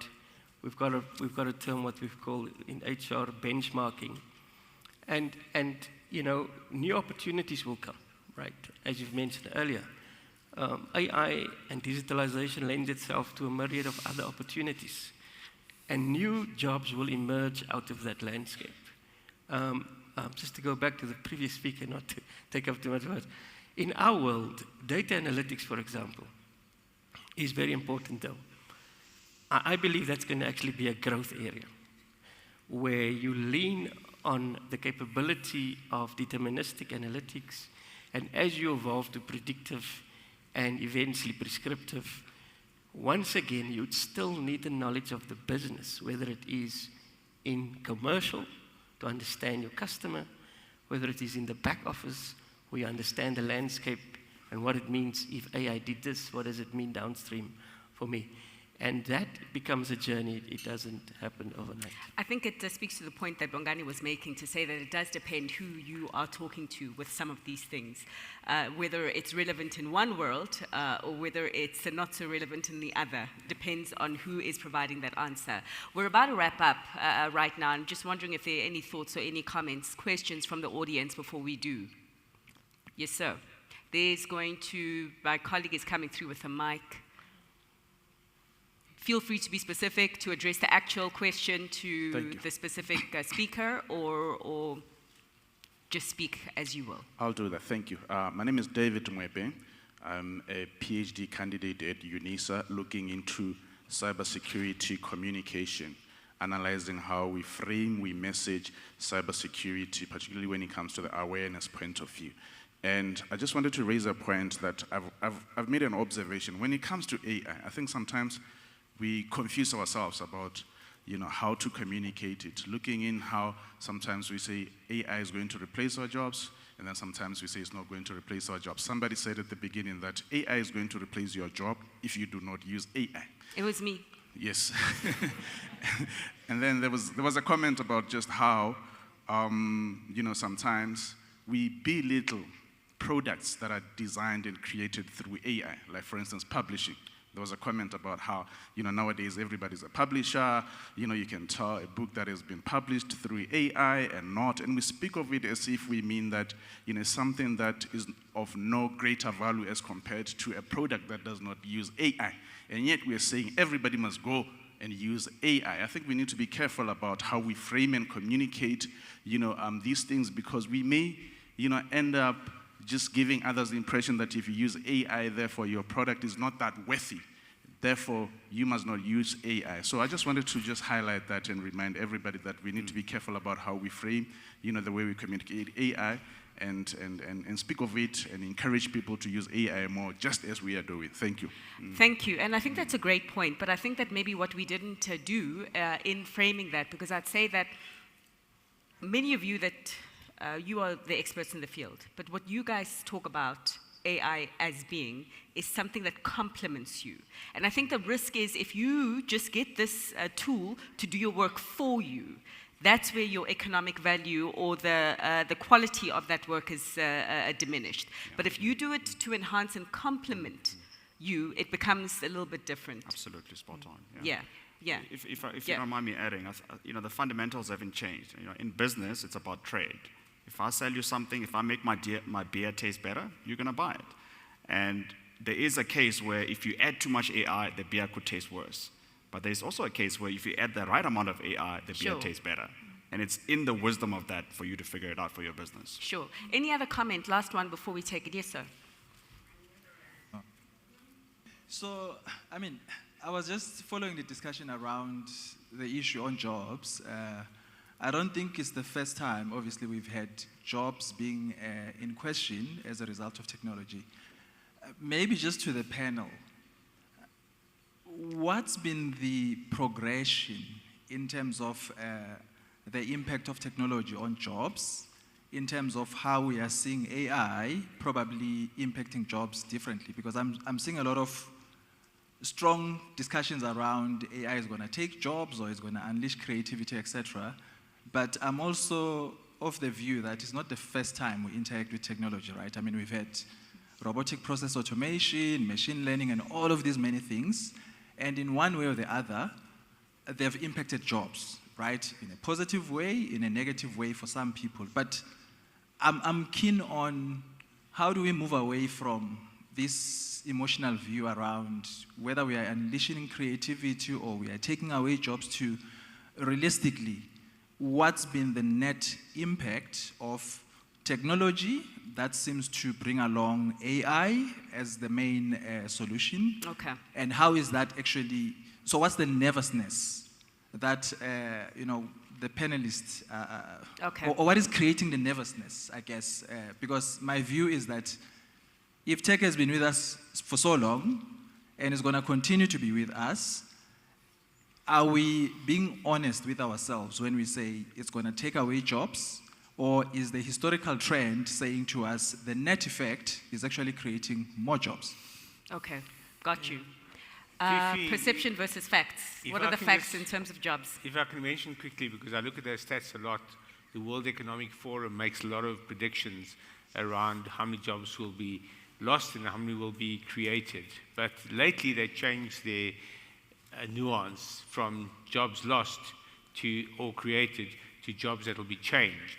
We've got a term what we've called in HR benchmarking, and new opportunities will come, right? As you've mentioned earlier, AI and digitalization lends itself to a myriad of other opportunities, and new jobs will emerge out of that landscape. Just to go back to the previous speaker, not to take up too much words. In our world, data analytics, for example, is very important though. I believe that's going to actually be a growth area where you lean on the capability of deterministic analytics, and as you evolve to predictive and eventually prescriptive, once again, you'd still need the knowledge of the business, whether it is in commercial, to understand your customer, whether it is in the back office, where you understand the landscape and what it means if AI did this, what does it mean downstream for me? And that becomes a journey. It doesn't happen overnight. I think it speaks to the point that Bongani was making, to say that it does depend who you are talking to with some of these things, whether it's relevant in one world or whether it's not so relevant in the other. Depends on who is providing that answer. We're about to wrap up right now. I'm just wondering if there are any thoughts or any comments, questions from the audience before we do. Yes, sir. My colleague is coming through with a mic. Feel free to be specific, to address the actual question to the specific speaker, or just speak as you will. I'll do that. Thank you. My name is David Mwepe. I'm a PhD candidate at UNISA looking into cybersecurity communication, analyzing how we frame, we message cybersecurity, particularly when it comes to the awareness point of view. And I just wanted to raise a point that I've made an observation. When it comes to AI, I think sometimes we confuse ourselves about how to communicate it, looking in how sometimes we say AI is going to replace our jobs, and then sometimes we say it's not going to replace our jobs. Somebody said at the beginning that AI is going to replace your job if you do not use AI. It was me. Yes. And then there was a comment about just how, sometimes we belittle products that are designed and created through AI, like for instance, publishing. There was a comment about how, nowadays everybody's a publisher, you can tell a book that has been published through AI and not, and we speak of it as if we mean that, something that is of no greater value as compared to a product that does not use AI. And yet we're saying everybody must go and use AI. I think we need to be careful about how we frame and communicate, these things, because we may, end up just giving others the impression that if you use AI, therefore your product is not that worthy. Therefore, you must not use AI. So I just wanted to just highlight that and remind everybody that we need to be careful about how we frame, the way we communicate AI and speak of it and encourage people to use AI more, just as we are doing. Thank you. Thank you. And I think that's a great point. But I think that maybe what we didn't do in framing that, because I'd say that many of you that you are the experts in the field, but what you guys talk about AI as being is something that complements you. And I think the risk is if you just get this tool to do your work for you, that's where your economic value or the quality of that work is diminished. Yeah. But if you do it to enhance and complement you, it becomes a little bit different. Absolutely spot on. Yeah. Yeah. If you don't mind me adding, the fundamentals haven't changed. In business, it's about trade. If I sell you something, if I make my beer taste better, you're going to buy it. And there is a case where if you add too much AI, the beer could taste worse. But there's also a case where if you add the right amount of AI, the beer tastes better. And it's in the wisdom of that for you to figure it out for your business. Sure. Any other comment? Last one before we take it. Yes, sir. So, I was just following the discussion around the issue on jobs. I don't think it's the first time, obviously, we've had jobs being in question as a result of technology. Maybe just to the panel, what's been the progression in terms of the impact of technology on jobs, in terms of how we are seeing AI probably impacting jobs differently? Because I'm seeing a lot of strong discussions around AI is going to take jobs or is going to unleash creativity, etc. But I'm also of the view that it's not the first time we interact with technology, right? We've had robotic process automation, machine learning, and all of these many things. And in one way or the other, they've impacted jobs, right? In a positive way, in a negative way for some people. But I'm keen on how do we move away from this emotional view around whether we are unleashing creativity or we are taking away jobs to realistically, what's been the net impact of technology that seems to bring along AI as the main solution? Okay. And how is that actually, so what's the nervousness that, the panelists, okay. or what is creating the nervousness, I guess? Because my view is that if tech has been with us for so long and is going to continue to be with us, are we being honest with ourselves when we say it's going to take away jobs? Or is the historical trend saying to us the net effect is actually creating more jobs? Okay, got you. Perception versus facts. What are the facts in terms of jobs? If I can mention quickly, because I look at those stats a lot, the World Economic Forum makes a lot of predictions around how many jobs will be lost and how many will be created. But lately they changed their nuance from jobs lost or created to jobs that will be changed.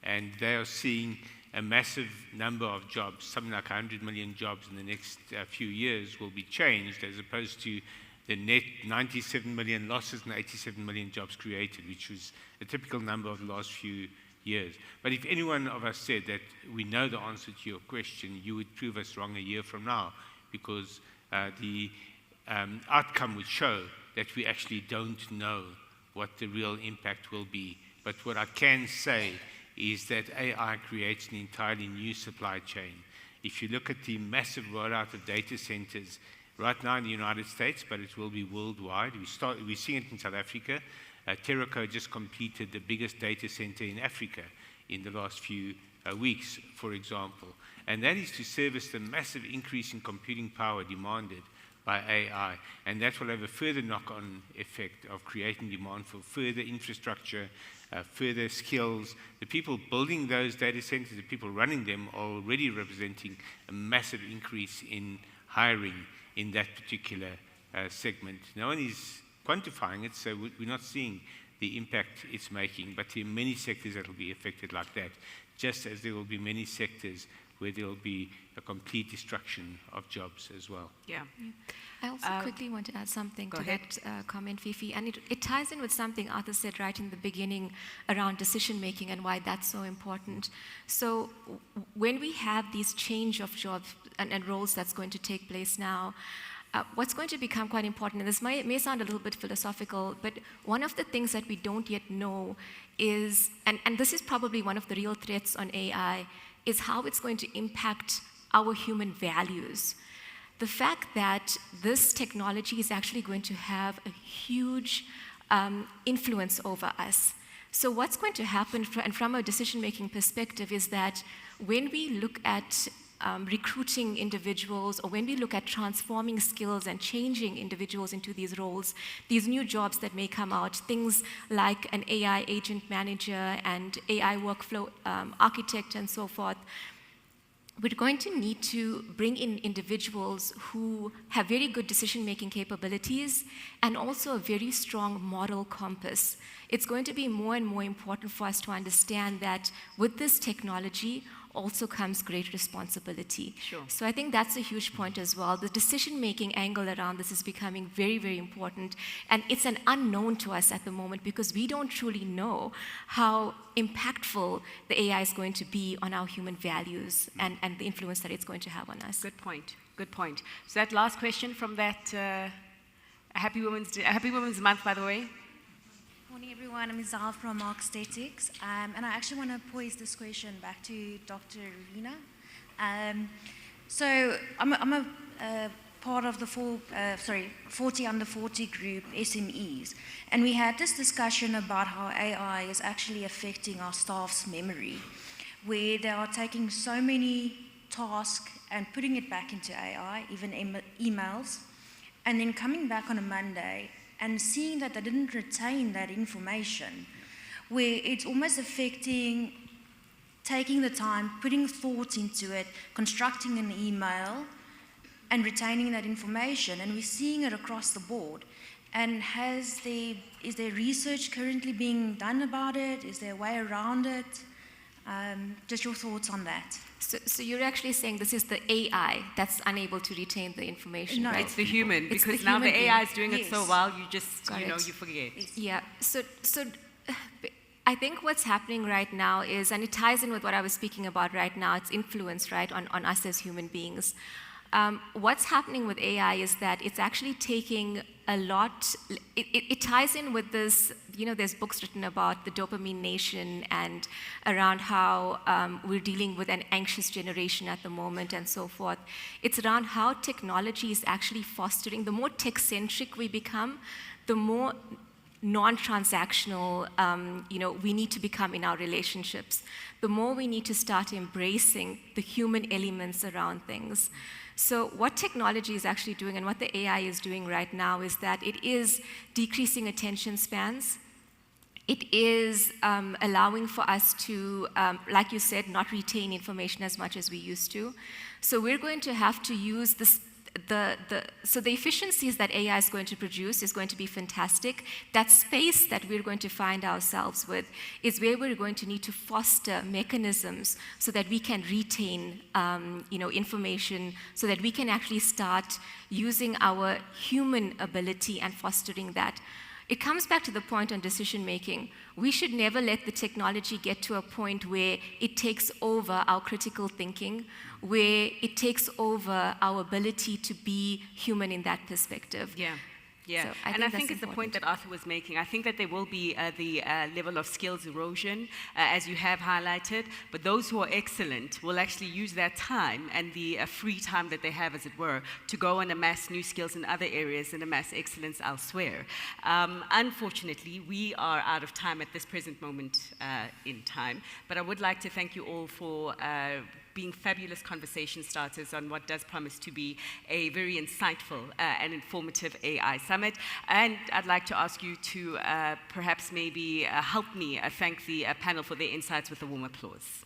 And they are seeing a massive number of jobs, something like 100 million jobs in the next few years will be changed, as opposed to the net 97 million losses and 87 million jobs created, which was a typical number of the last few years. But if any one of us said that we know the answer to your question, you would prove us wrong a year from now, because the outcome would show that we actually don't know what the real impact will be. But what I can say is that AI creates an entirely new supply chain. If you look at the massive rollout of data centers right now in the United States, but it will be worldwide. We're seeing it in South Africa. Terraco just completed the biggest data center in Africa in the last few weeks, for example. And that is to service the massive increase in computing power demanded by AI. And that will have a further knock-on effect of creating demand for further infrastructure, further skills. The people building those data centers, the people running them, are already representing a massive increase in hiring in that particular segment. No one is quantifying it, so we're not seeing the impact it's making, but in many sectors that will be affected like that, just as there will be many sectors where there will be a complete destruction of jobs as well. Yeah. I also quickly want to add something to ahead. that comment, Fifi, and it ties in with something Arthur said right in the beginning around decision-making and why that's so important. So when we have these change of jobs and roles that's going to take place now, what's going to become quite important, and this may sound a little bit philosophical, but one of the things that we don't yet know is, and this is probably one of the real threats on AI, is how it's going to impact our human values. The fact that this technology is actually going to have a huge influence over us. So what's going to happen, and from a decision-making perspective, is that when we look at recruiting individuals, or when we look at transforming skills and changing individuals into these roles, these new jobs that may come out, things like an AI agent manager and AI workflow architect and so forth, we're going to need to bring in individuals who have very good decision-making capabilities and also a very strong moral compass. It's going to be more and more important for us to understand that with this technology also comes great responsibility. Sure. So I think that's a huge point as well. The decision-making angle around this is becoming very, very important, and it's an unknown to us at the moment because we don't truly know how impactful the AI is going to be on our human values and the influence that it's going to have on us. Good point. Good point. So that last question from that Happy Women's Month, by the way. Morning, everyone. I'm Izal from Mark Statics, and I actually want to pose this question back to Dr. Rina. So I'm a part of the 40 under 40 group SMEs, and we had this discussion about how AI is actually affecting our staff's memory, where they are taking so many tasks and putting it back into AI, even emails, and then coming back on a Monday and seeing that they didn't retain that information, where it's almost affecting taking the time, putting thought into it, constructing an email, and retaining that information. And we're seeing it across the board. And is there research currently being done about it? Is there a way around it? Just your thoughts on that. So you're actually saying this is the AI that's unable to retain the information, No, right? It's the human, It's because the now the human AI being. is doing it so Yes. well, you just, Got it. you forget. Yeah, so I think what's happening right now is, and it ties in with what I was speaking about right now, it's influence, right, on us as human beings. What's happening with AI is that it's actually taking a lot, it ties in with this, there's books written about the dopamine nation and around how we're dealing with an anxious generation at the moment and so forth. It's around how technology is actually fostering, the more tech-centric we become, the more non-transactional, we need to become in our relationships. The more we need to start embracing the human elements around things. So what technology is actually doing and what the AI is doing right now is that it is decreasing attention spans. It is allowing for us to, like you said, not retain information as much as we used to. So we're going to have to use this. So the efficiencies that AI is going to produce is going to be fantastic. That space that we're going to find ourselves with is where we're going to need to foster mechanisms so that we can retain, information, so that we can actually start using our human ability and fostering that. It comes back to the point on decision making. We should never let the technology get to a point where it takes over our critical thinking, where it takes over our ability to be human in that perspective. Yeah. Yeah, So and I think that's it's the point important. that Arthur was making. I think that there will be the level of skills erosion, as you have highlighted, but those who are excellent will actually use that time and the free time that they have, as it were, to go and amass new skills in other areas and amass excellence elsewhere. Unfortunately, we are out of time at this present moment in time, but I would like to thank you all for being fabulous conversation starters on what does promise to be a very insightful and informative AI summit. And I'd like to ask you to perhaps maybe help me thank the panel for their insights with a warm applause.